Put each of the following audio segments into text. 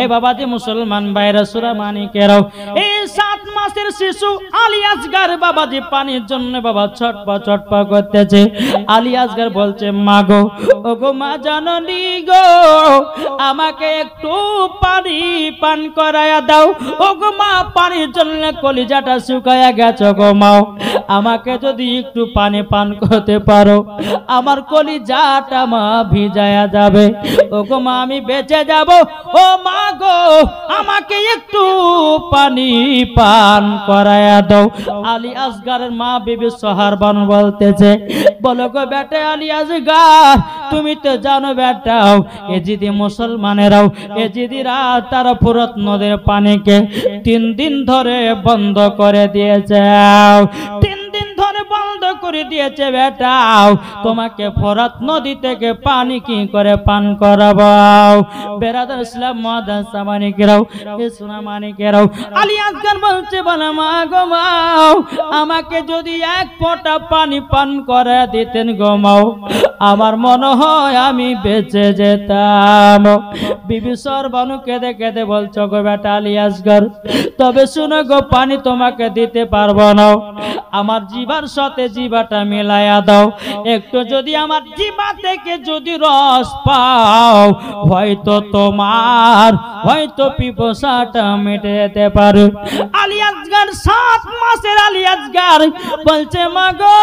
এই বাবাজি মুসলমান ভাইরা সূরা মানিকেরাও, এই 7 মাসের শিশু আলী আসগার বাবাজি পানির জন্য বাবা ছটপা করতেছে। আলী আসগার বলছে মা গো, ও গো মা জাননী গো, আমাকে একটু পানি পান করায়া দাও। ও গো মা, পানির জন্য কলিজাটা শুকায়া গেছে গো মা, আমাকে যদি একটু পানি পান করতে পারো, আমার কলিজাটা মা ভিজায়া যাবে। ও গো মা, আমি বেঁচে যাব। ও মা গো, আমাকে একটু পানি পান করায়া দাও। আলী আসগারের মা বিবি সোহারবানু বলতেছে, বলো গো বেটা আলী আসগার, তুমি তো জানো বেটাও, এজিদি মুসলমানেরাও, এজিদিরা তারা ফুরত নদীর পানিকে 3 দিন ধরে বন্ধ করে দিয়েছে। 3 দিন ধরে বন্ধ করে দিয়েছে বেটাও, তোমাকে ফোরাত নদী থেকে পানি কি করে পান করাবো? বেরাদার ইসলাম মাদ্রাসা মানিকেরাও, এ সোনা মানিকেরাও, আলী আসগার বলছে, বলে মা গো মা, আমাকে যদি 1 ফোঁটা পানি পান করে দিতেন গো মা, আমার মনে হয় আমি বেঁচে যেতাম। বিবি সোহারবানু কেঁদে কেঁদে বলছো গো বেটা আলী আসগার, তবে শুনো গো, পানি তোমাকে দিতে পারবো না, আমার জিবার সাথে জিবাটা মিলায়া দাও। একটু যদি আমার জিবা থেকে যদি রস পাও, হয়তো তোমার পিপাসাটা মিটে যেতে পারে। আলী আসগার 7 মাসের আলী আসগার বলছে মা গো,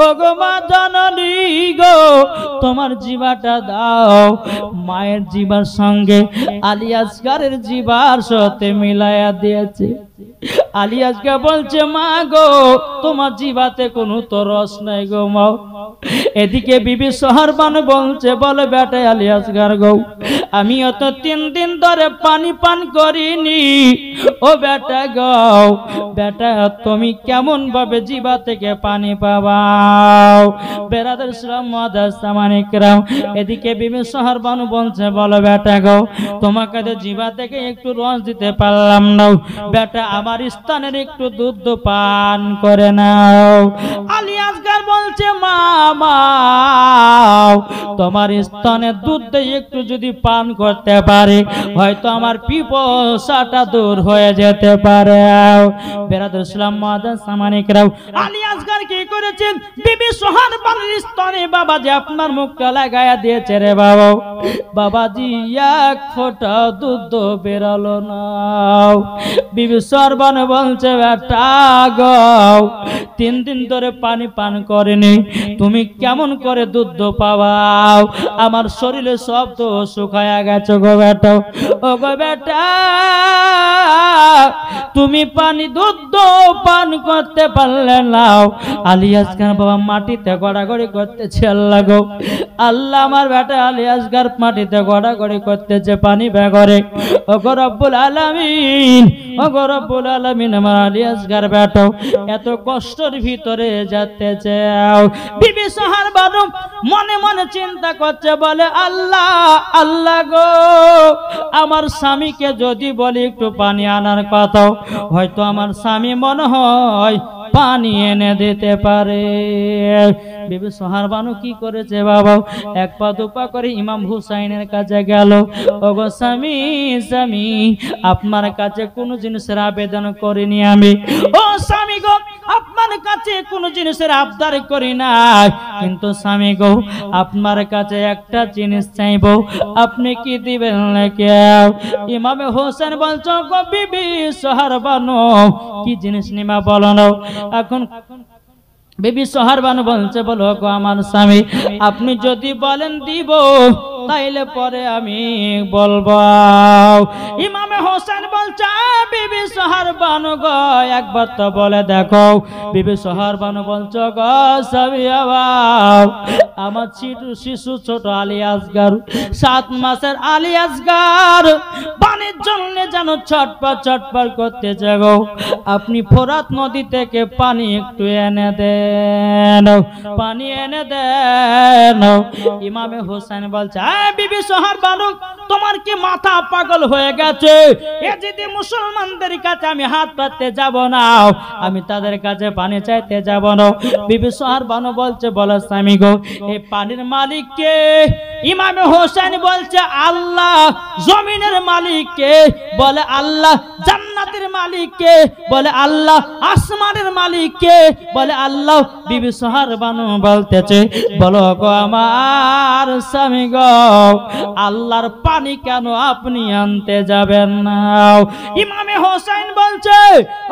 ও গো মা জননী গো, তোমার জিবাটা দাও। মায়ের জিবার সঙ্গে আলী আসগারের জিবার সাথে মিলায়া দিয়েছে। আলী আসগার বলছে মা গো, তোমার জিবাতে কোনো তো রস নাই গো মা। এদিকে বিবি সোহারবানু বলছে, বলে বেটা আলী আসগার গো, আমি অত 3 দিন ধরে পানি পান করিনি। ও বেটা গো, বেটা তুমি কেমন ভাবে জিবা থেকে পানি পাবাও? বেরাদার ইসলাম মাদ্রাসা মানিকেরাও, এদিকে বিবি সোহারবানু বলছে, বলো বেটা গো, তোমাকে তো জিবা থেকে একটু রস দিতে পারলাম না, বেটা আমার স্থানের একটু দুধ পান করে নাও। আলী আসগার বলছে মা, তোমার স্তনের দুধ একটু যদি পান করতে পারে, হয়তো আমার পিপাসাটা দূর হয়ে যেতে পারে। বেরাদার ইসলাম মাদ্রাসা মানিকেরাও, আলী আসগার কি করেছেন, বিবি সোহারবানুর স্তনে বাবাজি আপনার মুখটা লাগায়া দিয়েছে রে বাবা। বাবাজি 1 ফোঁটা দুধ বেরালো না। বিবি সোহারবানু বলছে, বেটা গো, 3 দিন ধরে পানি পান করেনি, তুমি কেমন করে দুধ পাওয়াও? আমার শরীরে সব তো শুকায়া গেছে গো বেটা। ও গো বেটা, তুমি পানি দুধ পান করতে পারলে নাও। আলী আসগার বাবা মাটিতে গড়াগড়ি করতেছে, আল্লাহ গো আল্লাহ, আমার বেটা আলী আসগার মাটিতে গড়াগড়ি করতেছে পানি বেগরে। ও গো রব্বুল আলামিন, ও গো রব্বুল আলামিন, আমার আলী আসগার বেটা এত কষ্টের ভিতরে যাচ্ছে। বিবি সোহারবানু মনে মনে চিন্তা করছে, বলে আল্লাহ আল্লাহ গো, আমার স্বামীকে যদি বলি একটু পানি আনার কথা, হয়তো আমার স্বামী মনে হয় পানি এনে দিতে পারে। বিবি সোহারবানু কি করেছে বাবা, 1 পা 2 পা করে ইমাম হুসাইনের কাছে গেল। ওগো স্বামী, স্বামী, আপনার কাছে কোনো জিনিসের আবেদন করিনি আমি। ও স্বামী গো, আপনার কাছে কোনো জিনিসের আবদার করি না, কিন্তু স্বামী গো, আপনার কাছে একটা জিনিস চাইবো, আপনি কি দিবেন নাকি? ইমামে হোসেন বলছো গো বিবি সোহারবানু, কি জিনিস নিমা বলো না। এখন বিবি সোহারবানু বলছে, বলো গো আমার স্বামী, আপনি যদি বলেন দিব, তাইলে পরে আমি বলবো। ইমামে হোসেন বলছে, বিবি সোহারবানু গো, একবার তো বলে দেখো। বিবি সোহারবানু বলছো গো স্বামী, আমার শিশু ছোট আলী আসগার, 7 মাসের আলী আসগার পানির জন্য যেন ছটপট করতেছে গো, আপনি ফোরাত নদী থেকে পানি একটু এনে দেন, পানি এনে দেন। ইমামে হোসেন বলছে, বিবি সোহার বানু, তোমার কি মাথা পাগল হয়ে গেছে? যদি মুসলমানদের কাছে আমি হাত পাততে যাব না, আমি তাদের কাছে পানি চাইতে যাব না। বিবি সোহার বানু বলছে, বলো স্বামী গো, এই পানির মালিক কে? ইমামে হোসেন বলছে আল্লাহ। জমিনের মালিক কে? বলে আল্লাহ। জান্নাতের মালিক কে? বলে আল্লাহ। আসমানের মালিক কে? বলে আল্লাহ। বিবি সোহার বানু বলতেছে, বলো গো আমার স্বামী গো, আল্লাহর পানি কেন আপনি আনতে যাবেন না? ইমামে হোসেন বলছে,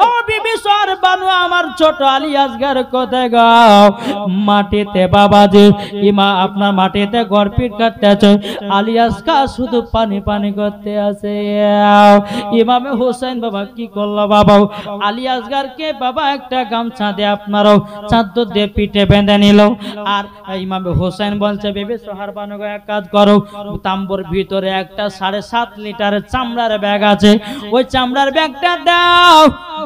ও বিবি সোহার বানু, আমার ছোট আলী আসগর কোথায় গো? মাটিতে বাবাজি। আপনার মাটিতে গড়পিট করতে আছে, আলী আসগর শুধু পানি পানি করতে আছে। ইমামে হোসেন বাবা কি করলো বাবা? আলী আসগরকে বাবা একটা গামছা দিয়ে আপনারও চাদর দিয়ে পিঠে বেঁধে নিল। আর ইমামে হোসেন বলছে, বিবি সোহার বানু এক কাজ করো, তাম্বুর ভিতরে একটা 7.5 লিটারের চামড়ার ব্যাগ আছে, ওই চামড়ার ব্যাগটা দাও।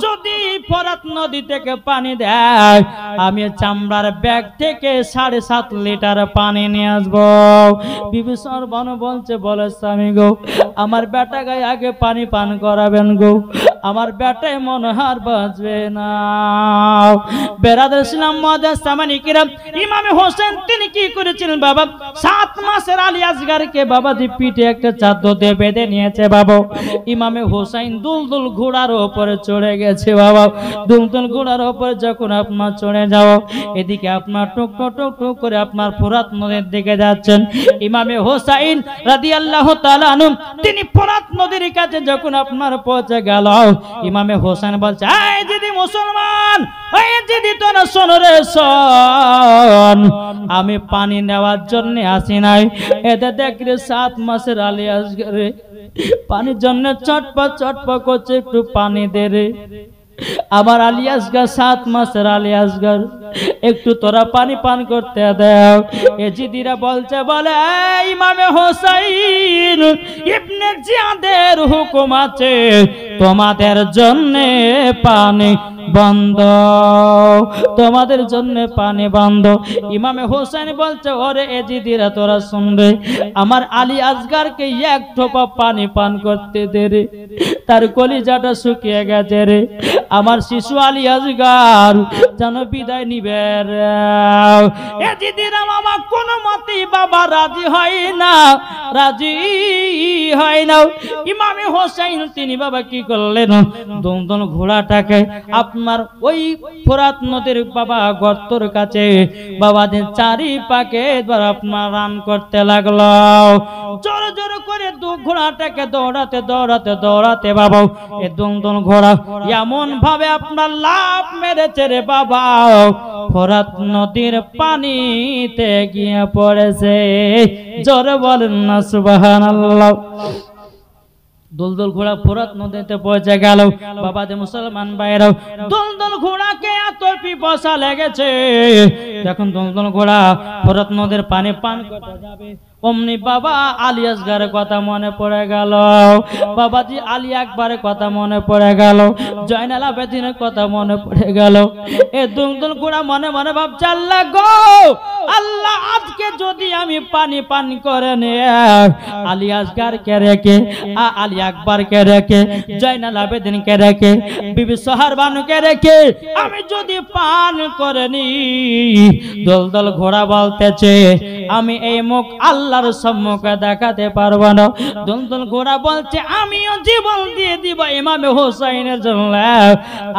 যদি ফরাত নদী থেকে পানি দেয়, আমি চামড়ার ব্যাগ থেকে 7.5 লিটার পানি নিয়ে আসবো। বিবি সোহার বানু বলছে, বলে স্বামী গো, আমার বেটা গায়ে আগে পানি পান করাবেন গো, আমার বেটায় মনে হার বাঁচবে না। বেরাদার ইসলাম মুআদ্দিস সামানি কিরাম, ইমামে হোসেন তিনি কি করেছিলেন বাবা? 7 মাসের আলী আসগরকে বাবাজি পিঠে একটা চাদর দিয়ে বেঁধে নিয়েছে বাবা। ইমামে হোসেন দুলদুল ঘোড়ার উপরে চড়ে গেছে বাবা। দুলদুল ঘোড়ার উপরে যখন আপনার চড়ে যাও, এদিকে আপনার টুক টুক টুক করে আপনার ফোরাত নদীর দিকে যাচ্ছেন। ইমামে হোসেন রাদিয়াল্লাহু তাআলা আনহু তিনি ফোরাত নদীর কাছে যখন আপনার পৌঁছে গেল, ইমামে হোসেন বলছে, এই দিদি মুসলমান, এই দিদি তোরা শোনো রে শোন, আমি পানি নেওয়ার জন্য আসি নাই। এতে দেখলে 7 মাসের আলী আসগরে পানির জন্য চটপট করছে, একটু পানি দে রে। আমার আলী আসগর 7 মাসের আলী আসগর, একটু তোরা পানি পান করতে দাও। এজিদিরা বলছে, বলে ইমামে হোসেন ইবনে জিয়াদের হুকুম আছে, তোমাদের জন্য পানি বন্ধ, তোমাদের জন্য পানি বন্ধ। ইমামে হোসেন বলছে, ওরে এজিদিরা তোরা শুনবে, আমার আলী আসগরকে এক ঠোপা পানি পান করতে দে রে, তার কলিজাটা শুকিয়ে গেছে রে। আমার শিশু আলী আসগর যেন বিদায় নিবে রে। এজিদিরা বাবা কোনো মতেই বাবা রাজি হয় না, রাজি হয় না। ইমামে হোসেন তিনি বাবা কি করলেন? দমদম ঘোড়াটাকে আপনার ওই ফোরাত নদীর বাবা গর্তর কাছে বাবাদের চারিপাকে আপনার রান করতে লাগলো। জোরে জোরে করে ঘোড়াটাকে দৌড়াতে দৌড়াতে দৌড়াতে বাবা এ দমদম ঘোড়া এমন ভাবে আপনার লাফ মেরেছে রে বাবা, ফোরাত নদীর পানিতে গিয়ে পড়েছে। জোরে বলেন না সুবহানাল্লাহ। দুলদুল ঘোড়া ফোরাত নদীতে পৌঁছে গেল। বাবা যে মুসলমান ভাইরাও, দুলদুল ঘোড়াকে এত পিপাসা লেগেছে, দেখুন দুলদুল ঘোড়া ফোরাত নদীর পানি পান করতে যাবে, অমনি বাবা আলী আসগরের কথা মনে পড়ে গেল, বাবাজি আলী আকবরের কথা মনে পড়ে গেল, জয়নাল আবেদিনের কথা মনে পড়ে গেল। এ দুলদুল ঘোড়া মনে মনে ভাবছে, আল্লাহ গো, আল্লাহ আজকে যদি আমি পানি পান করে নে, আলী আসগরকে রেখে, আলী আকবরকে রেখে, জয়নাল আবেদিনকে রেখে, বিবি সোহার বানুকে রেখে আমি যদি পান করে নি, দলদল ঘোড়া বলতেছে আমি এই মুখ আল্লাহর সম্মুখে দেখাতে পারবো না। দলদল ঘোড়া বলছে আমিও জীবন দিয়ে দিব ইমামে হোসেনের জন্য,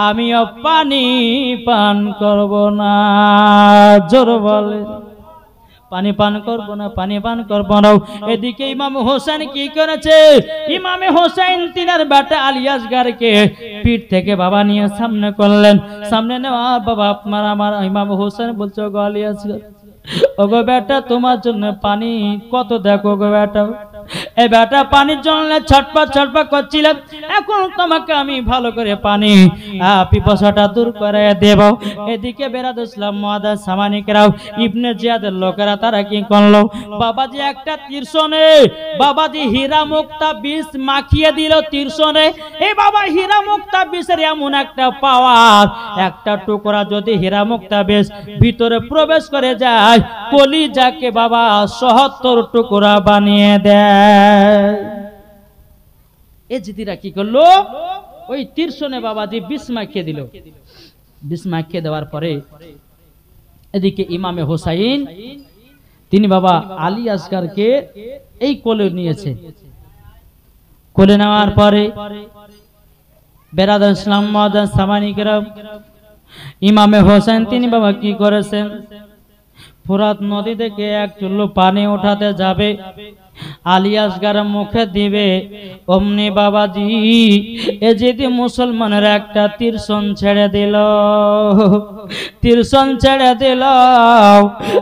আমিও পানি পান করব না। জোর বলে পানি পান করবো না, পানি পান করবো না। এদিকে ইমাম হোসেন কি করেছে? ইমামে হোসেন তিনার বেটা আলী আসগরকে পিঠ থেকে বাবা নিয়ে সামনে করলেন। সামনে নেওয়া বাবা আপনার আমার ইমাম হোসেন বলছে, গো আলী আসগর, ওগো বেটা তোমার জন্য পানি কত দেখো গো বেটা, এই বেটা পানির জন্য ছটপট ছটপট করছিল। এখন তোমাকে আমি ভালো করে পানি পিপাসাটা দূর করে দেব। এদিকে বেরাদ ইসলাম মুআদ্দাস সামানিকরাও ইবনে জিয়াদের লোকেরা তারা কি করলো, বাবাজি একটা তীর্ষণে বাবাজি হীরা মুক্তা বিষ মাখিয়ে দিল তীর্ষণে। এই বাবা হীরা মুক্তা বিষের এমন একটা পাওয়ার, একটা টুকরা যদি হীরা মুক্তা বিষ ভিতরে প্রবেশ করে যায়, কলিজাকে বাবা ৭০ টুকরা বানিয়ে দেয়। এই জিদিরা কি করলো, ওই তীর্ষণে বাবাজি বিষ মাখিয়ে দিল। বিষ মাখিয়ে দেওয়ার পরে এদিকে ইমামে হোসাইন তিনি বাবা আলী আসগারকে এই কোলে নিয়েছে। কোলে নেওয়ার পরে বেরাদার ইসলাম মুআদ্দাস সামানিকরাম ইমামে হোসেন তিনি বাবা কি করেছেন, ফোরাত নদী থেকে এক চুল্লু পানি উঠাতে যাবে, আলী আসগার মুখে দিবে, অমনি বাবাজি এ যদি মুসলমানের একটা তীর্ষণ ছেড়ে দিল, তীর্ষণ ছেড়ে দিল,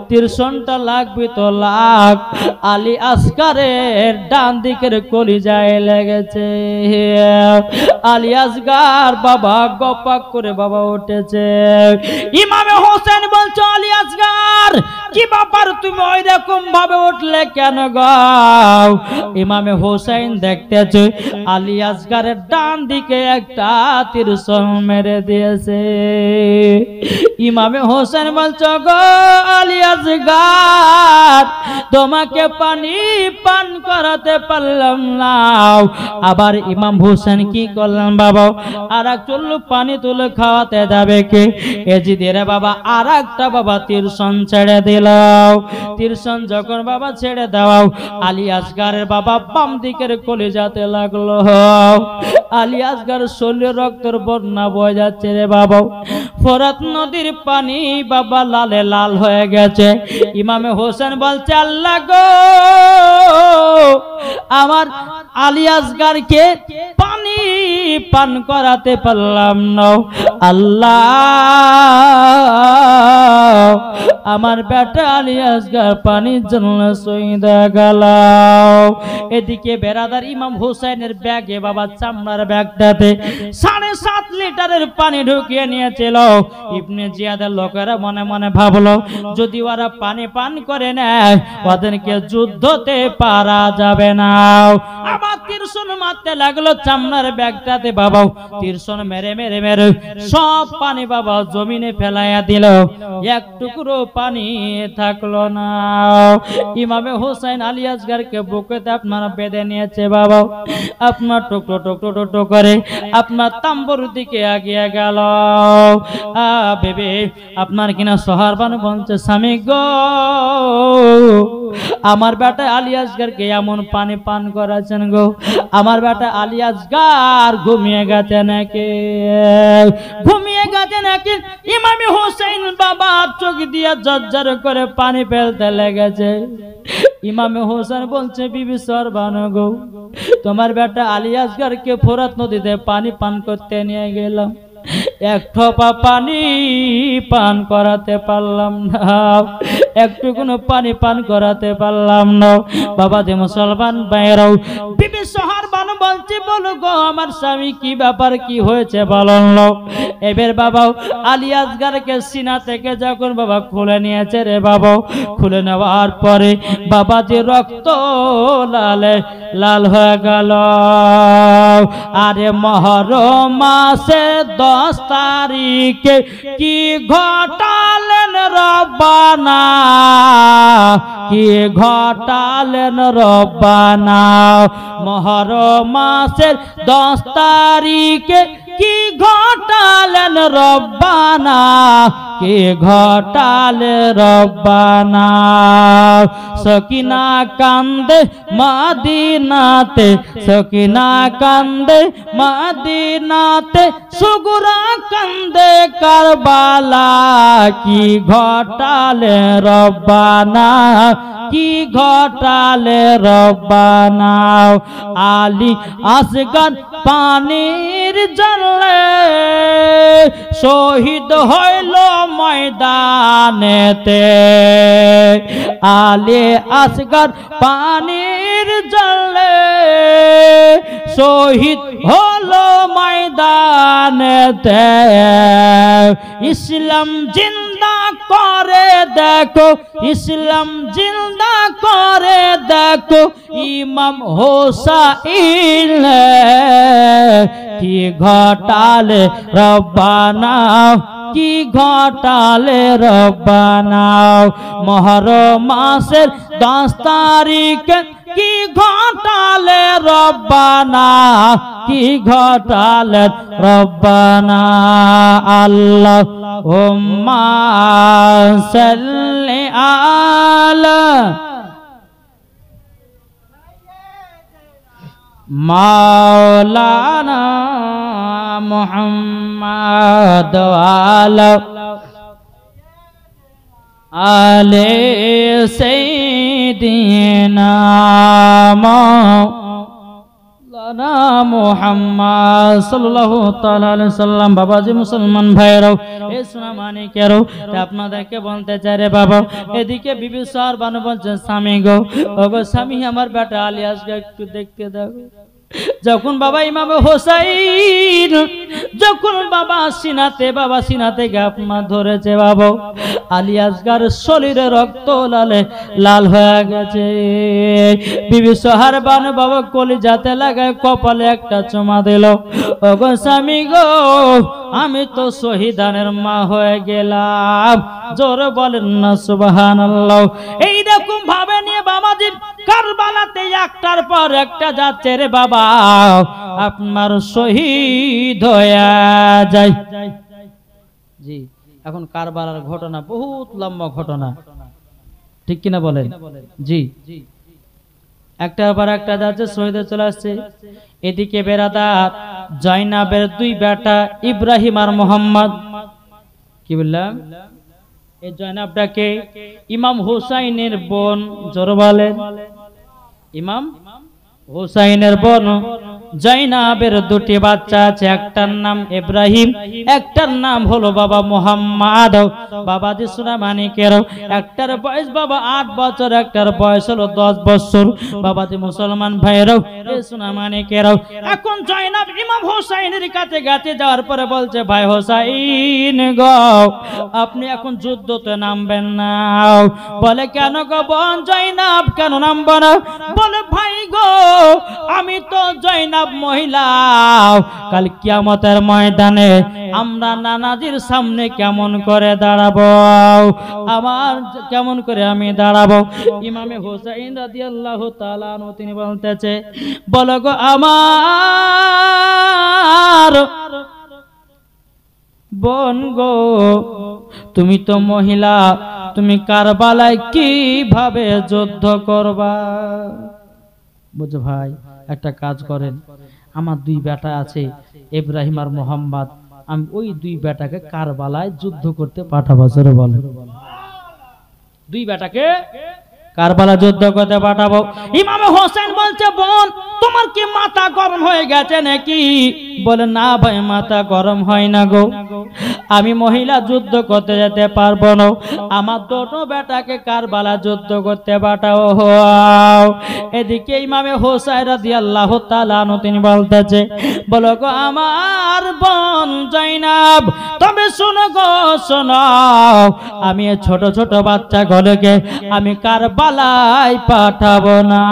তীর্ষণটা লাগবে তো লাগ, আলী আসগারের ডান দিকের কলিজায় লেগেছে। আলী আসগার বাবা গপাক করে বাবা উঠেছে। ইমামে হোসেন বলছে, আলী আসগার কি ব্যাপার, তুমি ওই রকম ভাবে উঠলে কেন গাও? ইমামে হোসেন দেখতেছে আলী আসগারের ডান দিকে একটা তীর্ষণ মেরে দিয়েছে। ইমামে হোসেন বলছে, গো আলী আসগার তোমাকে পানি পান করাতে পারলাম না। আবার ইমাম হোসেন কি করলেন বাবা, আর এক চুল্লু পানি তুলে খাওয়াতে যাবে কে? এজিদের বাবা আর একটা বাবা তীর্ষণ ছেড়ে দিল। তীর্ষণ যখন বাবা ছেড়ে দাও, আলী আসগারের বাবা বাম দিকের কলিজাতে লাগলো। আলী আসগার শরীরে রক্তের বন্যা বয়ে যাচ্ছে রে বাবা। ফোরাত নদীর পানি বাবা লালে লাল হয়ে গেছে। ইমামে হোসেন বলছে, আল্লাহ গো আমার আলী আসগারকে পানি পান করাতে পারলাম না, আল্লাহ আমার বেটা আলী আসগার পানির জন্য শহীদ গেল। এদিকে বেরাদার ইমাম হোসেনের ব্যাগে বাবা চামড়ার ব্যাগটাতে ৭.৫ লিটারের পানি ঢুকিয়ে নিয়েছিল। ইবনে জিয়াদের লোকেরা মনে মনে ভাবলো, যদি ওরা পানি পান করে নেয় ওদেরকে যুদ্ধতে পারা যাবে না। আবার তীর্ষণ মারতে লাগলো চামড়ার ব্যাগটাতে বাবা। তীর্ষণ মেরে মেরে মেরে সব পানি বাবা জমিনে ফেলাইয়া দিল, এক টুকরো পানি থাকলো না। ইমামে হোসেন আলী আসগারকে বুকেতে আপনারা বেঁধে নিয়েছে বাবা। আপনার টুকরো টুকরো টুকরো করে আপনার তাম্বুর দিকে এগিয়ে গেল। বেবে আপনার কিনা সোহার বানু বলছে, স্বামী গো আমার বেটা আলী আসগারকে এমন পানি পান করাছেন গো, আমার বেটা আলী আসগার ঘুমিয়ে গেছে নাকি, ঘুমিয়ে গেছে নাকি? ইমামে হোসেন বাবা চোখ দিয়ে ঝরঝর করে পানি ফেলতে লেগেছে। ইমামে হোসেন বলছে, বিবি সরবানু গো তোমার বেটা আলী আসগারকে ফোরাত নদীতে পানি পান করতে নিয়ে গেলাম, এক ঠোপা পানি পান করাতে পারলাম না, একটুকুনো পানি পান করাতে পারলাম না। বাবা যে মুসলমান ভাইরাও বিবি সোহার বানু বলছে, বলো গো আমার স্বামী কি ব্যাপার, কি হয়েছে বলুন। এবার বাবা আলী আসগারকে সিনা থেকে যখন বাবা খুলে নিয়েছে রে বাবা, খুলে নেওয়ার পরে বাবা যে রক্ত লালে লাল হয়ে গেল। আরে মহরম মাসে 10 তারিখে কি ঘটালেন রব্বানা, কি ঘটালেন রব্বানা। মহরম মাসের 10 তারিখে কি ঘটালেন রব্বানা, কি ঘটালে রব্বানা। সকিনা কান্দে মদিনাতে, সকিনা কান্দে মদিনাতে, সুগুরা কান্দে কারবালা, কি ঘটালে রব্বানা, কি ঘটালে রব্বানা আলী আসগর পানির জলে শহীদ হইল ময়দানেতে আলী আসগর পানির জলে শহীদ হলো ময়দানেতে ইসলাম জিন্দা করে দেখো ইসলাম জিন্দা করে দেখো ইমাম হোসাইন কি ঘটালে রব্বানা কি ঘটালে রব্বানা মুহররম মাসের 10 তারিখে কি ঘটালে রব্বানা কি ঘটালে রব্বানা আল্লাহুম্মা সাল্লি আলা মাওলানা মুহাম্মদ ওয়ালা আলে সাইয়্যিদিনা মাওলানা মুহাম্মদ সাল্লাল্লাহু তাআলা আলাইহি সাল্লাম। বাবাজি মুসলমান ভাইরাও এই সোনামানিকেরও আপনাদেরকে বলতে চাই রে বাবা, এদিকে বিবি সার বানু বলছেন স্বামী গো, ওগো স্বামী আমার বেটা আলিয়াসকে একটু দেখতে দাও। যখন বাবা ইমাম হোসাইন যখন বাবা সিনাতে গাপমা ধরেছে বাবা আলী আসগার শরীরে রক্ত লাল হয়ে গেছে। বিবি সোহার বানু বাবা কলিজাতে লাগায় কপালে একটা চুমা দিল। ওগো স্বামী গো, আমি তো শহীদানের মা হয়ে গেলাম। জোরে বলেন না সুবহানাল্লাহ। এই রকম ভাবে নিয়ে বাবাজি কারবালাতে একটার পর একটা যাচ্ছে রে বাবা, আপনার শহীদ হয়ে যায়। জি, এখন কারবালার ঘটনা বহুত লম্বা ঘটনা, ঠিক কিনা বলেন? জি, একটার পর একটা যাচ্ছে, শহীদ চলে আসছে। এদিকে বেরাদার জয়নাবের 2 বেটা ইব্রাহিম আর মোহাম্মদ, কি বললাম, এই জয়নাবটাকে ইমাম হুসাইনের বোন। জোরে বলেন, ইমাম হুসাইনের বোন জয়নাবের 2টি বাচ্চা আছে, একটার নাম ইব্রাহিম, একটার নাম হলো বাবা মোহাম্মদ। বাবাজি সোনামানিকের একটার বয়স বাবা 8 বছর, একটার বয়স হলো 10 বছর। বাবাজি মুসলমান ভাইরাও এই সোনামানিকের এখন জয়নাব ইমাম হুসাইনের কাছে গেছে, যাওয়ার পরে বলছে ভাই হুসাইন গো, আপনি এখন যুদ্ধতে নামবেন না। বলে কেন গো বোন জয়নাব, কেন নামবো না? বলে ভাই গো, আমি তো জয়নাব মহিলা, কাল কিয়ামতের ময়দানে আমরা নানাজির সামনে কেমন করে দাঁড়াবো, আমার কেমন করে আমি দাঁড়াবো? ইমামে হুসাইন রাদিয়াল্লাহু তাআলা আনহু তিনি বলতেছে, বলো গো আমার বোন গো, তুমি তো মহিলা, তুমি কারবালায় কিভাবে যুদ্ধ করবা? বুঝো ভাই, একটা কাজ করেন, আমার 2 বেটা আছে ইব্রাহিম আর মোহাম্মদ, আমি ওই 2 বেটাকে কারবালায় যুদ্ধ করতে পাঠাবো। জোরে বলে, 2 বেটাকে কারবালা যুদ্ধ করতে পাঠাবো। ইমাম হোসেন বলছে বোন তোমার কি মাথা গরম হয়ে গেছে নাকি? বলে না ভাই, মাথা গরম হয় না গো, আমি মহিলা যুদ্ধ করতে যেতে পারবো না, আমার 2টো বেটাকে কারবালা যুদ্ধ করতে পাঠাও। এদিকে ইমামে হোসাইন রাদিয়াল্লাহু তাআলা আনহু তিনি বলতেছে, বলো গো আমার বোন জয়নাব, তবে শোনো গো শোনো, আমি ছোট ছোট বাচ্চা গুলোকে আমি কারবালায় পাঠাবো না,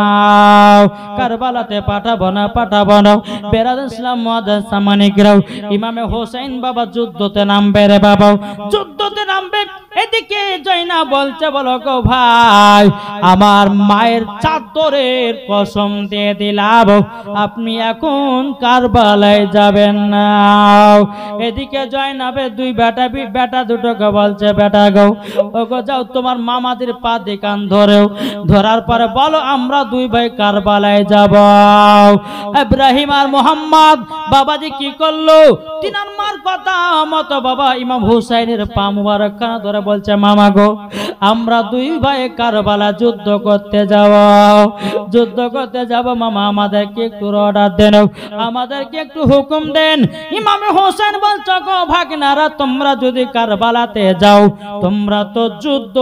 কারবালাতে পাঠাবো না। বেরাদ ইসলাম মুআজ্জাজ সামানিকরাও, ইমামে হোসেন বাবা যুদ্ধতে নামবে রে বাবা, যুদ্ধতে নামবে। এদিকে জয়নাব বলছে, বলো গো ভাই, আমার মায়ের চাদরের কসম দিয়ে দিলাম আপনি এখন কারবালায় যাবেন না। এদিকে জয়নাবের 2 বেটা দুটোকে বলছে, বেটা গো, ওগো যাও তোমার মামাদের পা দিয়ে কান ধরেও, ধরার পরে বলো আমরা 2 ভাই কারবালায় যাব। ইব্রাহিম আর মোহাম্মদ বাবাজি কি করলো? তিনার মার কথা মতো বাবা ইমাম হুসাইনের পা মুবারক খানা ধরে বলছে মামা গো আমরা দুই ভাই কারবালা যুদ্ধ করতে যাব, যুদ্ধ করতে যাব মামা, আমাদেরকে একটু অর্ডার দেন, আমাদেরকে একটু হুকুম দেন। ইমাম হোসেন বলছে গো ভাগনারা তোমরা যদি কারবালাতে যাও তোমরা তো যুদ্ধ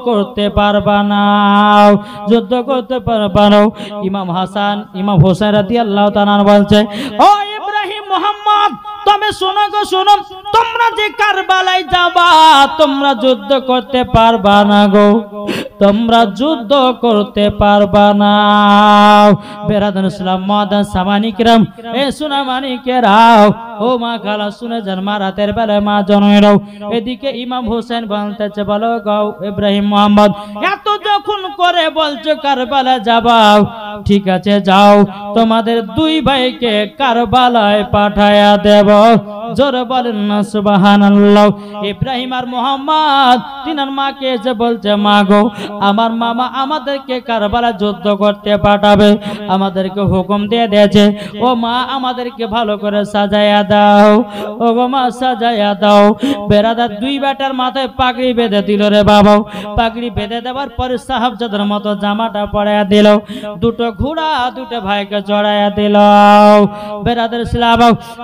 করতে পারবা না, যুদ্ধ করতে পারবা না। ইমাম হোসেন রাদিয়াল্লাহু তাআলা বলছে ও ইব্রাহিম মুহাম্মদ তবে শোনো গো শোনো, তোমরা যে কারবালায় যাবা তোমরা যুদ্ধ করতে পারবা না গো, তোমরা যুদ্ধ করতে পারবা না। বেরাদান ইসলাম মাদান সামানিকরাম এ সোনা মানিকেরাও ও মা খালা শুনে যান, মা রাতের বেলায় মা জনমেরাও। এদিকে ইমাম হোসেন বলতেছে বলো গো ইব্রাহিম মুহাম্মদ এত যখন করে বলছো কারবালা যাবাও, ঠিক আছে যাও, তোমাদের দুই ভাইকে কারবালায় পাঠায়া দেব। জোরে বলেন না সুবহানাল্লাহ। ইব্রাহিম আর মুহাম্মদ তিনার মাকে এসে বলছে মা গো আমার মামা আমাদেরকে কারবালা যুদ্ধ করতে পাঠাবে, আমাদেরকে হুকুম দিয়ে দিয়েছে, ও মা আমাদেরকে ভালো করে সাজায়া দাও, ও গো মা সাজায়া দাও। বেরাদার দুই বেটার মাথায় পাগড়ি বেঁধে দিল রে বাবা, পাগড়ি বেঁধে দেওয়ার পরে সাহাবজাদার মতো জামাটা পরাইয়া দিল, দুটো ঘোড়া দুটো ভাইকে চড়াইয়া দিল। বেরাদার ইসলাম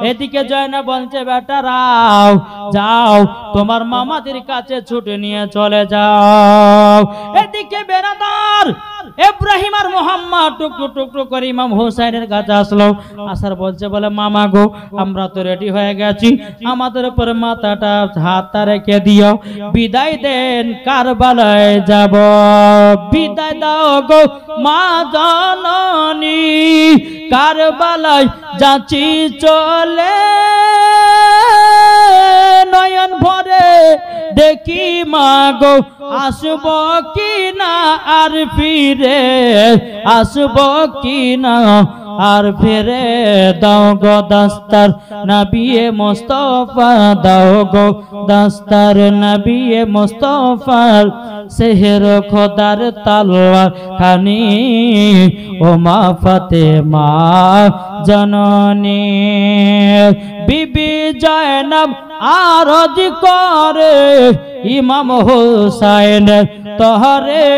এদিকে জয়না বলছে বেটারাও যাও তোমার মামাদের কাছে ছুটে নিয়ে চলে যাও। এদিকে বেরাদার ইব্রাহিম আর মুহাম্মদ টুকরো টুকরো করে ইমাম হোসেনের কাছে আসলো, আসার বলছে বলে মামা গো আমরা তো রেডি হয়ে গেছি, আমাদের উপরে মাথাটা হাতটা রেখে দিও, বিদায় দেন কারবালায় যাব, বিদায় দাও গো মা জননী, কারবালায় যাচ্ছি চলে, নয়ন ভরে দেখি মা গো আসব কি না আর ফিরে, আসব কি না আর ফিরে, দাও গো দাস্তার নবিয়ে মুস্তাফা, দাও গো দাস্তার নবিয়ে মুস্তাফার, সেহের খোদার তলোয়ার খানি, ও মা ফাতেমা জননী। বিবি জয়নব আরজ করে ইমাম হোসেন তহরে,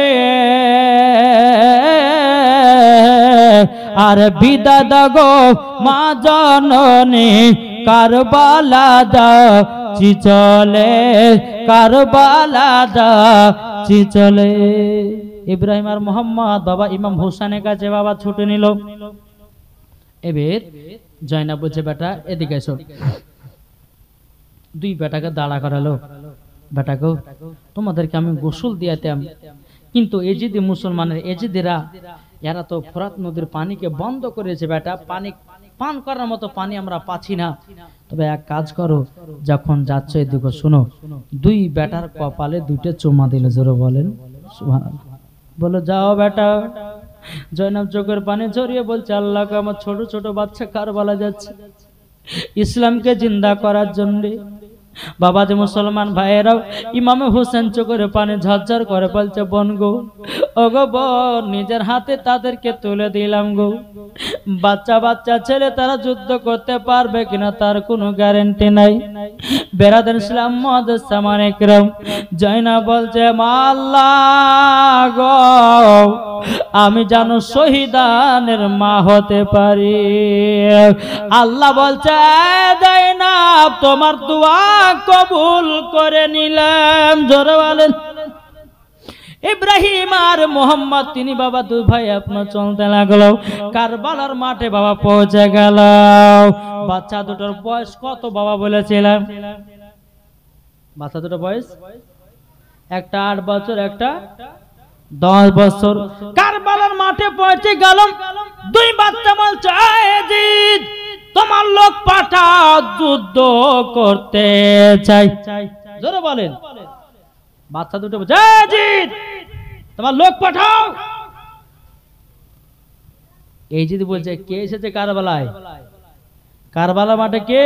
আর বিদা দাগো মা জননী, কারবালা যাচ্ছি চলে, কারবালা যাচ্ছি চলে। ইব্রাহিম আর মুহাম্মদ বাবা ইমাম হোসেনের কাছে বাবা ছুটে নিল। এবার জয়নাব বলছে বেটা এদিকে এসো, দুই বেটাকে দাঁড়া করালো, বেটাকে তোমাদেরকে আমি গোসল দিয়াতাম, কিন্তু এজিদি মুসলমানের এজিদিরা এরা তো ফোরাত নদীর পানিকে বন্ধ করেছে, বেটা পানি পান করার মতো পানি আমরা পাচ্ছি না, তবে এক কাজ করো যখন যাচ্ছ এদিকে শোনো, দুই বেটার কপালে দুইটা চুমা দিলে, জোরে বলেন সুবহানাল্লাহ, বলো যাও বেটা। জয়নাব চোখের পানি ঝরিয়ে বলছে আল্লাহকে আমার ছোট ছোট বাচ্চা কারবালা যাচ্ছে ইসলামকে জিন্দা করার জন্য। বাবা যে মুসলমান ভাইয়েরাও ইমাম হোসেন চোখের পানি ঝরঝর করে বলছে বোন গো, ও গো বোন নিজের হাতে তাদেরকে তুলে দিলাম গো, বাচ্চা বাচ্চা ছেলে তারা যুদ্ধ করতে পারবে কিনা তার কোনো গ্যারান্টি নাই। বেরাদার ইসলাম মুআদ্দাস সামানিকরাম জয়নাব বলছে মা আল্লাহ গো আমি জানো শহীদানের মা হতে পারি। আল্লাহ বলছে জয়নাব তোমার দোয়া কবুল করে নিলাম। জোরে বলেন। ইব্রাহিম আর মোহাম্মদ তিনি বাবা দুই ভাই আপনার চলতে লাগলো, কারবালার মাঠে বাবা পৌঁছে গেল। বাচ্চা দুটোর বয়স কত বাবা বলেছিলাম? বাচ্চা দুটোর বয়স একটা 8 বছর একটা 10 বছর। কারবালার মাঠে পৌঁছে গেল, দুই বাচ্চা বলছে জিদ তোমার লোক পাঠাও যুদ্ধ করতে চাই। জোরে বলেন। বাচ্চা দুটো বলছে জিদ তোমার লোক পাঠাও। এই জিদ বলছে কে এসেছে কারবালায়? কারবালা মাঠে কে?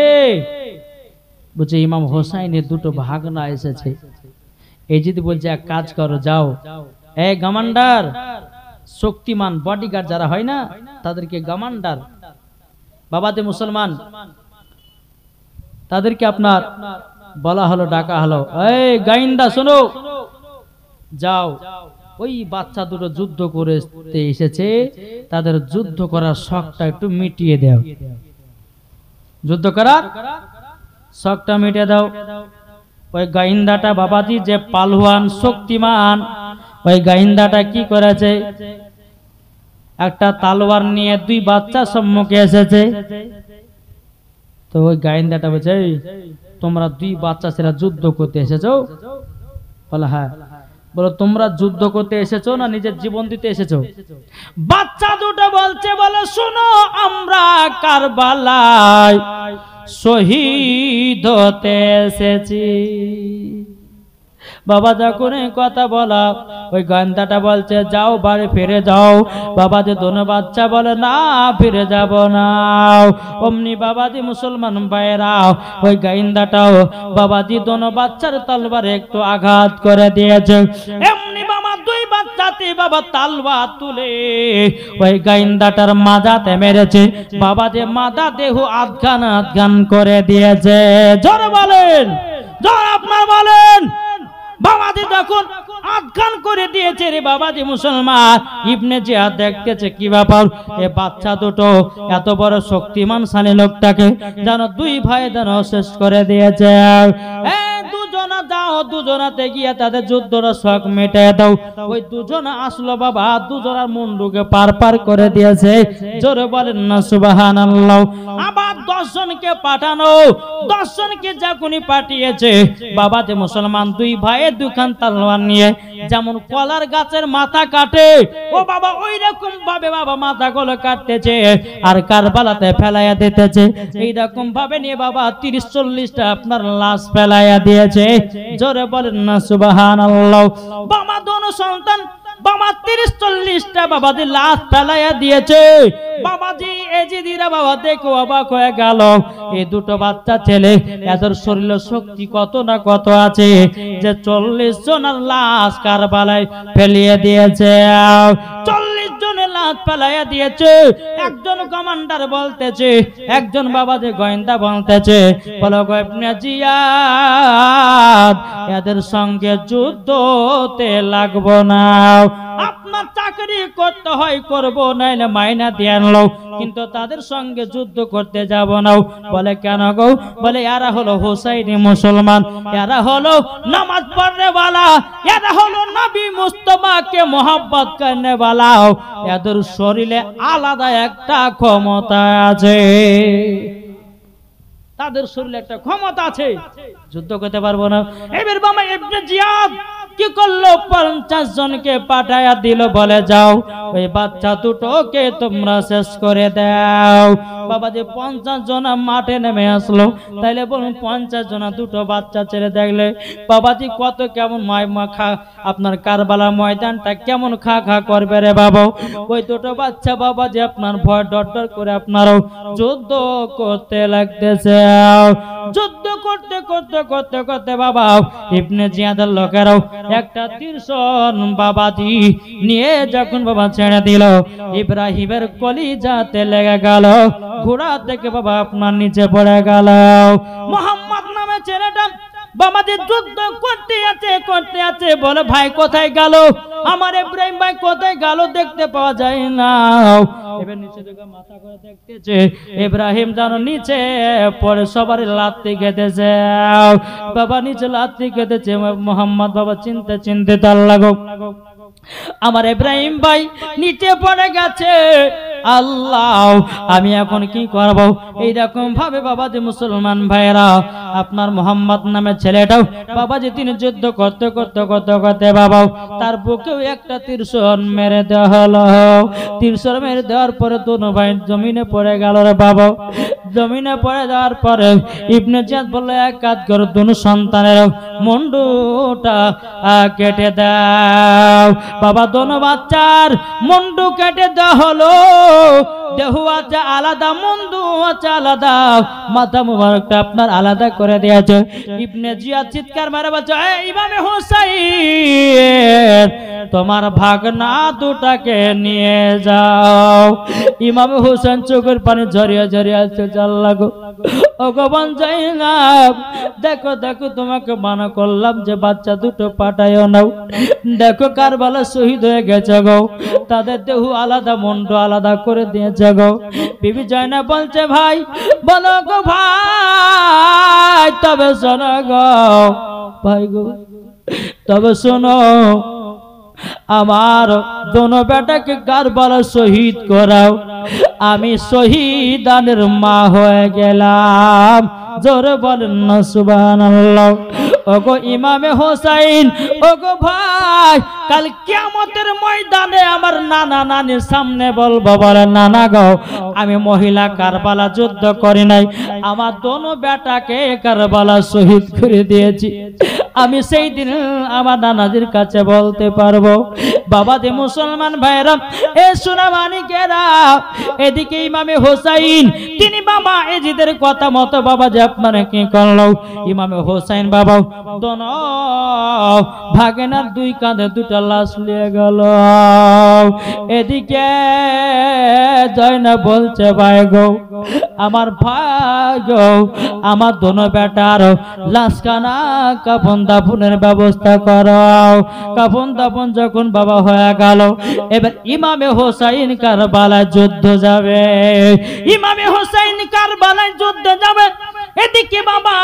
বলছে ইমাম হোসাইনের দুটো ভাগনা এসেছে। এই জিদ বলছে এক কাজ করো যাও, এই গামান্ডার শক্তিমান বডিগার্ড যারা হয় না তাদেরকে গামান্ডার বাবাতে মুসলমান তাদেরকে আপনার বলা হলো, ডাকা হলো, এই গাইন্দা শোনো, যাও ওই বাচ্চা দুটো যুদ্ধ করতে এসেছে, তাদের যুদ্ধ করার শখটা একটু মিটিয়ে দাও, যুদ্ধ করার শখটা মিটিয়ে দাও। ওই গাইন্দাটা বাবাজি যে পালওয়ান শক্তিমান, ওই গাইন্দাটা কি করেছে, একটা তলোয়ার নিয়ে দুই বাচ্চা সম্মুখে এসেছে। তো ওই গাইন্দাটা বলছে, তোমরা দুই বাচ্চা ছেলে যুদ্ধ করতে এসেছো? বলে হ্যাঁ। বলো, তোমরা যুদ্ধ করতে এসেছো না নিজের জীবন দিতে এসেছো? বাচ্চা দুটো বলছে, বলে শোনো, আমরা কারবালায় শহীদ হতে এসেছি। বাবা যখন কথা বলা, ওই গান্ধাটা বলছে, যাও বাড়ি ফিরে যাও। বাবাজি দোনো বাচ্চা বলে, না ফিরে যাব না। অমনি বাবাজি মুসলমান ভাইরাও, ওই গাইন্দাটাও বাবাজি দোনো বাচ্চার তলবারে একটু আঘাত করে দিয়েছে। এমনি বাবা দুই বাচ্চাতে বাবা তলবার তুলে ওই গাইন্দাটার মাথাতে মেরেছে। বাবাজি মাথা দেহ আধখান আধখান করে দিয়েছে। জোরে বলেন, জোরে আপনার বলেন। বাবাজি তখন আধখান করে দিয়েছে রে বাবাজি মুসলমান। ইবনে জিয়াদ দেখতেছে, কি ব্যাপার, এ বাচ্চা দুটো এত বড় শক্তিমানশালী লোকটাকে যেন দুই ভাই যেন শেষ করে দিয়েছে। দুজনা যাও, দুজনাতে গিয়ে তাদের যুদ্ধটা শখ মেটে দাও। ওই দুজনা আসলো বাবা, দুজনার মুন্ডুকে পার পার করে দিয়েছে। জোরে বলেন না সুবহানাল্লাহ। আবার 10 জনকে পাঠানো, 10 জনকে যখনই পাঠিয়েছে বাবাজি মুসলমান দুই ভাই দুখান তলোয়ার নিয়ে যেমন কলার গাছের মাথা কাটে, ও বাবা ওই রকম ভাবে বাবা মাথাগুলো কাটতেছে আর কারবালাতে ফেলাইয়া দিতেছে। এইরকম ভাবে নিয়ে বাবা 30-40টা আপনার লাশ ফেলাইয়া দিয়েছে। জোরে বলেন না সুবহানাল্লাহ। বাবা দোনো সন্তান বাবা 30-40টা বাবাজি লাশ ফেলাইয়া দিয়েছে। বাবাজি এজিদিরা বাবা দেখো অবাক হয়ে গেল, এই দুটো বাচ্চা ছেলে এদের শরীরে শক্তি কত না কত আছে যে 40 জনের লাশ কারবালায় ফেলিয়ে দিয়েছে। 40 জনের লাশ ফেলাইয়া দিয়েছে। একজন কমান্ডার বলতেছে, একজন বাবাজি গোয়েন্দা বলতেছে, বলো ইবনে জিয়াদ এদের সঙ্গে যুদ্ধতে লাগবো না, আপনার চাকরি করতে হয় করব, নাইলে মাইনা দিয়ে আনলো, কিন্তু তাদের সঙ্গে যুদ্ধ করতে যাব না। বলে কেন গো? বলে এরা হলো হুসাইনি মুসলমান, এরা হলো নামাজ পড়নে वाला, এরা হলো নবী মুস্তাফাকে মোহাব্বত করনে वाला, এদের শরীরে আলাদা একটা ক্ষমতা আছে, তাদের শরীরে একটা ক্ষমতা আছে, যুদ্ধ করতে পারবো না। এবার বাবা ইবনে জিয়াদ কি করলো, 50 জনকে পাঠায়া দিল, বলে যাও ওই বাচ্চা দুটোকে তোমরা শেষ করে দাও। বাবাজি 50 জন মাঠে নেমে আসলো। তাইলে বলুন 50 জন দুটো বাচ্চা ছেড়ে দেখলে বাবাজি কত কেমন খা, আপনার কারবালার ময়দানটা কেমন খা খা করবে রে বাবা। ওই দুটো বাচ্চা বাবাজি আপনার ভয় ডর ডর করে আপনারও যুদ্ধ করতে লাগতেছে। যুদ্ধ করতে করতে করতে করতে বাবা ইবনে জিয়াদের লোকেরাও একটা তীরশন বাবাজি নিয়ে যখন বাবা ছেড়ে দিল, ইব্রাহিমের কলিজাতে লেগে গেল, ঘোড়া থেকে বাবা আপনার নিচে পড়ে গেল। মোহাম্মদ নামে ছেলেটা বাবাজি যুদ্ধ করতে আছে, বলে ভাই কোথায় গেল, আমার ইব্রাহিম ভাই কোথায় গেল, দেখতে পাওয়া যায় না। এবার নিচে দিকে মাথা করে দেখতেছে, ইব্রাহিম যেন নিচে পড়ে সবার লাত্তি খেতেছে। বাবা নিচে লাত্তি খেতেছে। মোহাম্মদ বাবা চিনতে চিনতে তার লাগো, আমার ইব্রাহিম ভাই নিচে পড়ে গেছে। আল্লাহ, আমি এখন কি করব? এইরকম ভাবে বাবাজি মুসলমান ভাইরা আপনার মোহাম্মদ নামে ছেলেটাও বাবাজি তিনি যুদ্ধ করতে করতে করতে করতে বাবা তার বুকেও একটা তীরশন মেরে দেওয়া হলো। তীরশন মেরে দেওয়ার পরে দুনো ভাই জমিনে পড়ে গেল রে বাবা। জমিনে পড়ে যাওয়ার পরে ইবনে জিয়াদ বলল, এক কাজ করো, দুনো সন্তানের মুন্ডুটা কেটে দাও। বাবা দোনো বাচ্চার মুন্ডু কেটে দেওয়া হলো। দেহ আছে আলাদা, মুন্ডু আছে আলাদা, মাথা মুবারকটা আপনার আলাদা করে দিয়েছে। ইবনে জিয়াদ চিৎকার মারে বলছে, ইমামে হুসাইন তোমার ভাগনা দুটাকে নিয়ে যাও। ইমাম হোসেন চোখের পানি ঝরিয়ে ঝরিয়ে আসছে, আল্লাহ গো, ও গো বোন জাইনাব, দেখো দেখো তোমাকে মানা করলাম যে বাচ্চা দুটো পাঠায়ও নাও, দেখো কারবালা শহীদ হয়ে গেছে গো, তাদের দেহ আলাদা মুন্ড আলাদা করে দিয়েছে গো। বিবি জাইনাব বলছে ভাই বলো গো ভাই, তবে শোনো গো ভাই গো, তবে শোনো, আমার দোনো বেটাকে কারবালা শহীদ করাও, আমি শহীদানের মা হয়ে গেলাম। জোরে বলেন না সুবহানাল্লাহ। ওগো ইমামে হোসাইন, ওগো ভাই, কাল কিয়ামতের ময়দানে আমার নানা নানির সামনে বলবো, বলে নানা গো, আমি মহিলা কারবালা যুদ্ধ করি নাই, আমার দোনো বেটাকে কারবালা শহীদ করে দিয়েছি। আমি সেই দিন আমার নানাজির কাছে বলতে পারবো। বাবা দে মুসলমান ভাইরা, এ সোনা মানিকেরা, এদিকে ইমামে হোসাইন তিনি বাবা এজিদের কথা মতো বাবা যে আপনারা কি করলো, ইমামে হোসাইন বাবা দোনো ভাগেনার দুই কাঁধে দুটা লাশ নিয়ে গেল। এদিকে জয়না বলছে ভাই গো, আমার ভাই গো, আমার দোনো বেটার লাশ কানা কাফন দাফনের ব্যবস্থা করাও। কাফন দাফন যখন বাবা হয়ে গেল, এবার ইমামে হোসাইন কারবালায় যুদ্ধ যাবে, ইমামে হোসাইন কারবালায় যুদ্ধ যাবে। এদিকে বাবা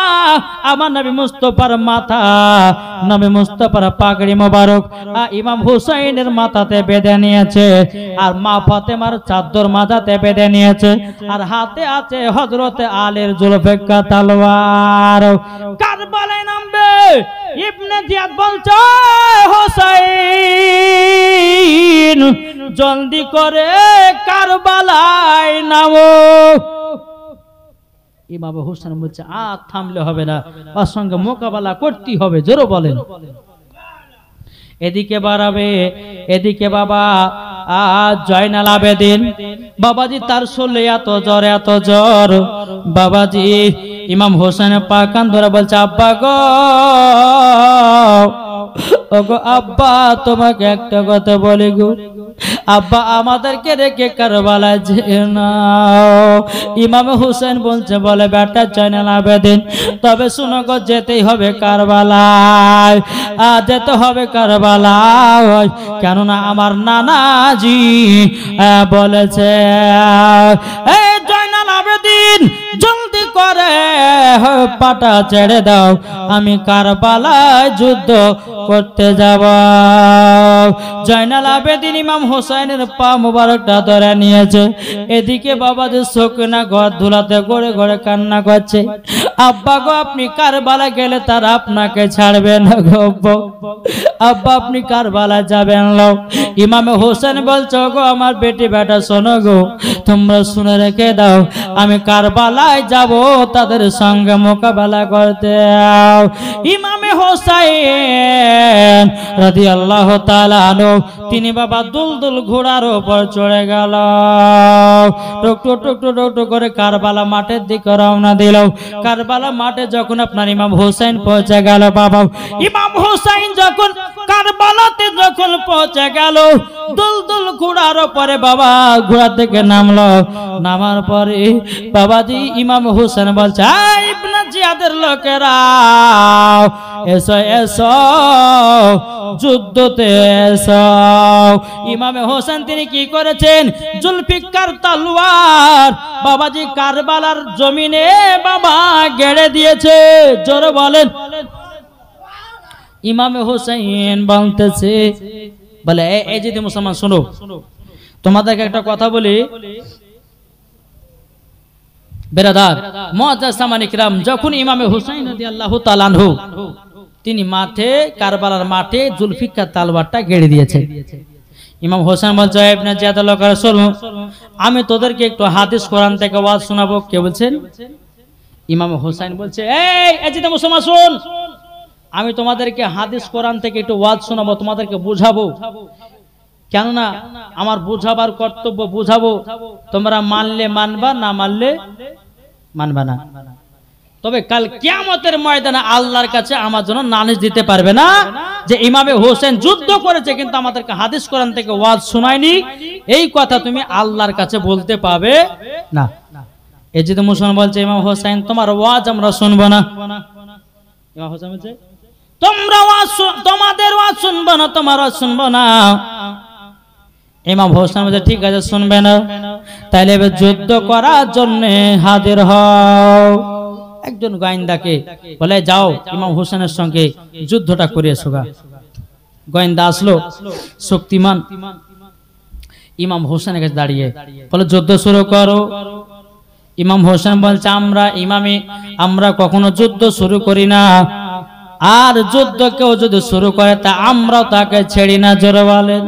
আমার নবী মুস্তাফার মাথা, নবী মুস্তাফার পাগড়ি মোবারক ইমাম হুসাইনের মাথাতে বেঁধে নিয়েছে, আর মা ফাতেমার চাদর মাথাতে বেঁধে নিয়েছে, আর হাতে আছে হযরতে আলীর জুলফিকার তলোয়ার। কারবালায় নামবে। ইবনে জিয়াদ বলছে হুসাইন জলদি করে কারবালায় নামো। ইমাম হোসেন বলছে আর থামলে হবে না, ওর সঙ্গে মোকাবেলা করতে হবে, জোরে বলেন। এদিকে বাড়াবে, এদিকে বাবা জয়নাল আবেদিন বাবাজি, তার শরীরে এত জ্বর এত জ্বর, বাবাজি ইমাম হোসেনের পা কান ধরে বলছে আব্বা গো, ওগো আব্বা, তোমাকে একটা কথা বলি গো আব্বা, আমাদেরকে রেখে কারবালায় যেও না। ইমাম হোসেন বলছে, বলে বেটা জয়নাল আবেদিন, তবে শুনো গো, যেতেই হবে কারবালায়, যেতে হবে কারবালায়, কেননা আমার নানাজি বলেছে। এই জয়নাল আবেদিন জলদি করে পাটা ছেড়ে দাও, আমি কারবালায় যুদ্ধ করতে যাব। জয়নাল আবেদিন ইমাম হোসেনের পা মুবারকটা ধরে নিয়েছে। এদিকে বাবা যে শোকনা ঘর ধুলাতে গড়ে গড়ে কান্না করছে, আব্বা গো, আপনি কারবালা গেলে তারা আপনাকে ছাড়বে না গো আব্বা, আপনি কারবালা যাবেন না। ইমামে হোসেন বলছো গো আমার বেটি বেটা, শোনো গো, তোমরা শুনে রেখে দাও, আমি কারবালায় যাব তাদের সঙ্গে মোকাবেলা করতে। ইমামে হোসেন রাদিয়াল্লাহু তাআলা আনহু তিনি বাবা দুলদুল ঘোড়ার উপর চড়ে গেল, টুকটু টুকটু টুকটু করে কারবালা মাঠের দিকে রওনা দিল। কারবালা মাঠে যখন আপনার ইমাম হোসেন পৌঁছে গেল, বাবা ইমাম হোসেন যখন কারবালাতে যখন পৌঁছে গেল, দুলদুল ঘোড়ার উপরে বাবা ঘোড়া থেকে নামলো। নামার পরে বাবাজি ইমাম হোসেন বলছে, ইবনে জিয়াদের লোকেরা এসো এসো, যুদ্ধতে এসো। ইমামে হোসেন তিনি কি করেছেন, জুলফিকার তলোয়ার বাবাজি কারবালার জমিনে বাবা গেড়ে দিয়েছে, জোরে বলেন। ইমামে হোসেন বলতেছে, বলে এই যে মুসলমান শোনো, তোমাদেরকে একটা কথা বলি বেরাদার মুআজ্জাজ সামানি কিরাম, যখন ইমামে হোসেন রাদিয়াল্লাহু তাআলা আনহু তিনি মাঠে কারবালার মাঠে জুলফিকার তলোয়ারটা গেড়ে দিয়েছেন, ইমাম হোসেন বলছে, ইবনে জিয়াদ লোকেরা শোনো, আমি তোদেরকে একটু হাদিস কোরআন থেকে ওয়াজ শোনাবো। কে বলছেন? ইমাম হোসেন বলছে, এই যে মুসলমান শোন, আমি তোমাদেরকে হাদিস কোরআন থেকে একটু ওয়াজ শোনাবো, তোমাদেরকে বুঝাবো, কেননা আমার বুঝাবার কর্তব্য, বুঝাবো, তোমরা মানলে মানবা, না মানলে মানবা না। তবে কাল কিয়ামতের ময়দানে আল্লাহর কাছে আমার জন্য নালিশ দিতে পারবে না যে ইমামে হোসেন যুদ্ধ করেছে কিন্তু আমাদেরকে হাদিস কোরআন থেকে ওয়াজ শোনায়নি, এই কথা তুমি আল্লাহর কাছে বলতে পাবে না। এই যে মুসলমান বলছে ইমাম হোসেন তোমার ওয়াজ আমরা শুনবো না, ইমাম হোসেন বলছে তোমরা ওয়াজ তোমাদের ওয়াজ শুনবো না, তোমার ওয়াজ শুনবো না। ইমাম হোসেন বলছে ঠিক আছে শুনবে না, তাইলে এবার যুদ্ধ করার জন্য হাজির হও। একজন গোয়েন্দাকে বলে যাও ইমাম হোসেনের সঙ্গে যুদ্ধটা করে এসো গা। গোয়েন্দা আসলো শক্তিমান, ইমাম হোসেনের কাছে দাঁড়িয়ে বলে যুদ্ধ শুরু করো। ইমাম হোসেন বলছে আমরা কখনো যুদ্ধ শুরু করি না, আর যুদ্ধ কেউ যদি শুরু করে তা আমরাও তাকে ছেড়ি না। জোরে বলেন।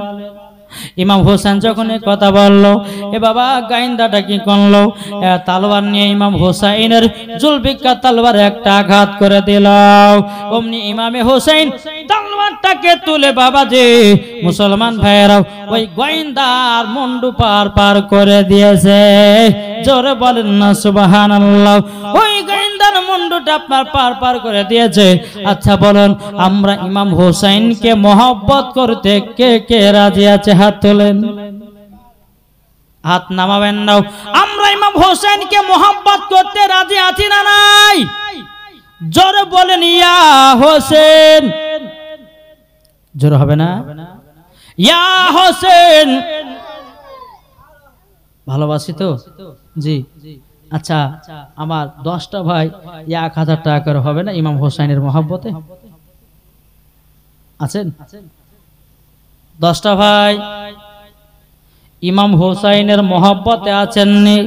ইমাম হোসেন যখন এই কথা বললো, এ বাবা গাইন্দাটা কি করলো, তলোয়ার নিয়ে ইমাম হোসেনের জুলফিকার তলোয়ারে একটা আঘাত করে দিল। অমনি ইমামে হোসেন তলোয়ারটাকে তুলে বাবা যে মুসলমান ভাইয়েরা ওই গোয়েন্দার মুন্ডু পার করে দিয়েছে। জোরে বলেন না সুবহানাল্লাহ। ওই গোয়েন্দার মুন্ডুটা আপনার পার করে দিয়েছে। আচ্ছা বলেন, আমরা ইমাম হোসেনকে মহব্বত করতে কে কে রাজি আছে? হাত তোলেন, হাত নামাবেন না। আমরা ইমাম হোসেনকে মহব্বত করতে রাজি আছি না নাই? জোরে বলেন ইয়া হোসেন। জোরে হবে না? ইয়া হোসেন। ভালোবাসি তো জি। আচ্ছা আমার 10টা ভাই 1000 টাকা করে হবে না ইমাম হোসেনের মহব্বতে? আছেন 10টা ভাই ইমাম হোসেনের মহব্বতে আছেন নি?